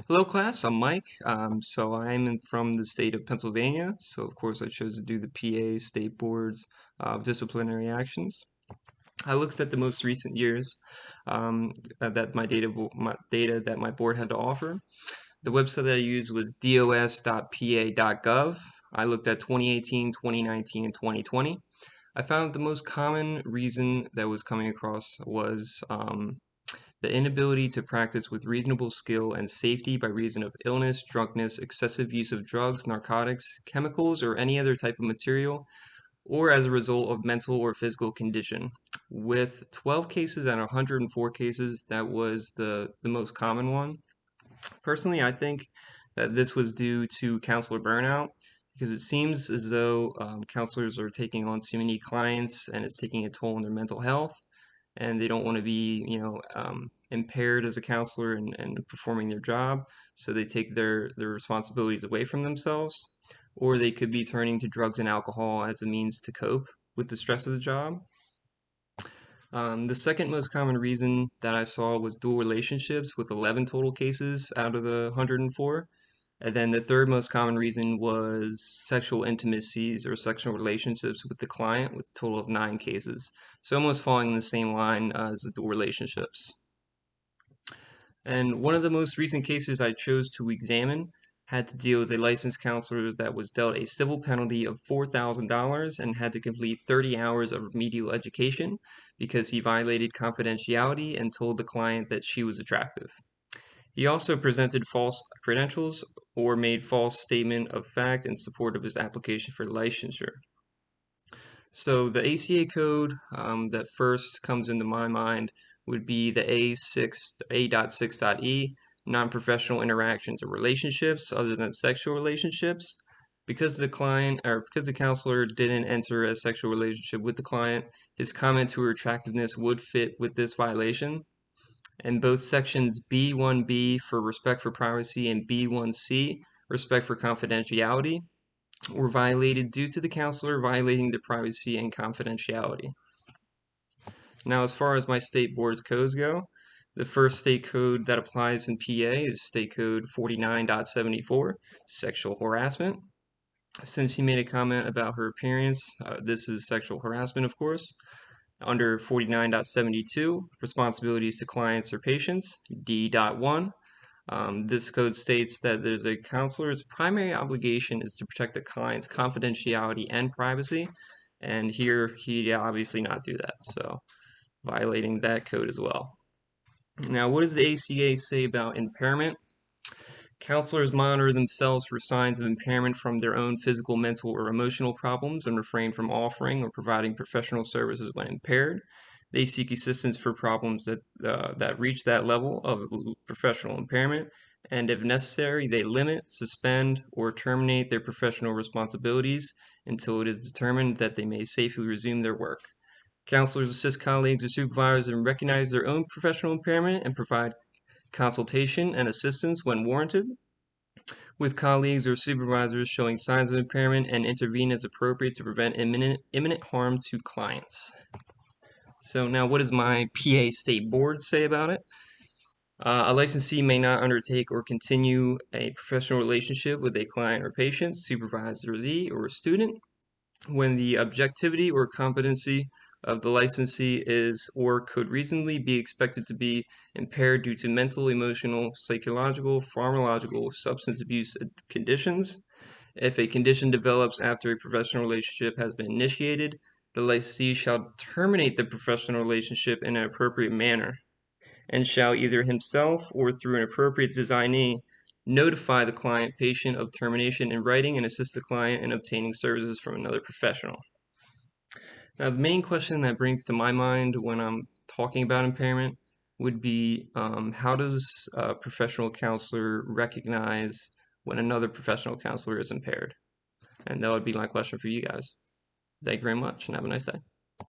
Hello class, I'm Mike. I'm from the state of Pennsylvania, so of course I chose to do the PA State Board's disciplinary actions. I looked at the most recent years that my data that my board had to offer. The website that I used was dos.pa.gov. I looked at 2018, 2019, and 2020. I found the most common reason that was coming across was the inability to practice with reasonable skill and safety by reason of illness, drunkenness, excessive use of drugs, narcotics, chemicals, or any other type of material, or as a result of mental or physical condition. With 12 cases and 104 cases, that was the most common one. Personally, I think that this was due to counselor burnout because it seems as though counselors are taking on too many clients and it's taking a toll on their mental health, and they don't want to be, impaired as a counselor and performing their job, so they take their responsibilities away from themselves, or they could be turning to drugs and alcohol as a means to cope with the stress of the job. The second most common reason that I saw was dual relationships with 11 total cases out of the 104. And then the third most common reason was sexual intimacies or sexual relationships with the client with a total of 9 cases. So almost falling in the same line as the dual relationships. And one of the most recent cases I chose to examine had to deal with a licensed counselor that was dealt a civil penalty of $4,000 and had to complete 30 hours of remedial education because he violated confidentiality and told the client that she was attractive. He also presented false credentials or made false statement of fact in support of his application for licensure. So the ACA code that first comes into my mind would be the A.6.E, non-professional interactions or relationships other than sexual relationships. Because the client or because the counselor didn't enter a sexual relationship with the client, his comment to her attractiveness would fit with this violation. And both sections B1B for respect for privacy and B1C, respect for confidentiality, were violated due to the counselor violating the privacy and confidentiality. Now, as far as my state board's codes go, the first state code that applies in PA is State Code 49.74, sexual harassment. Since she made a comment about her appearance, this is sexual harassment, of course. Under 49.72, responsibilities to clients or patients, D.1. This code states that there's a counselor's primary obligation is to protect the client's confidentiality and privacy, and here he obviously not do that, so violating that code as well. Now, what does the ACA say about impairment? Counselors monitor themselves for signs of impairment from their own physical, mental, or emotional problems and refrain from offering or providing professional services when impaired. They seek assistance for problems that reach that level of professional impairment, and if necessary, they limit, suspend, or terminate their professional responsibilities until it is determined that they may safely resume their work. Counselors assist colleagues or supervisors in recognize their own professional impairment and provide consultation and assistance when warranted, with colleagues or supervisors showing signs of impairment, and intervene as appropriate to prevent imminent harm to clients. So now what does my PA State Board say about it? A licensee may not undertake or continue a professional relationship with a client or patient, supervisor, or student when the objectivity or competency of the licensee is or could reasonably be expected to be impaired due to mental, emotional, psychological, pharmacological, substance abuse conditions. If a condition develops after a professional relationship has been initiated, the licensee shall terminate the professional relationship in an appropriate manner, and shall either himself or through an appropriate designee notify the client patient of termination in writing and assist the client in obtaining services from another professional. Now, the main question that brings to my mind when I'm talking about impairment would be how does a professional counselor recognize when another professional counselor is impaired? And that would be my question for you guys. Thank you very much and have a nice day.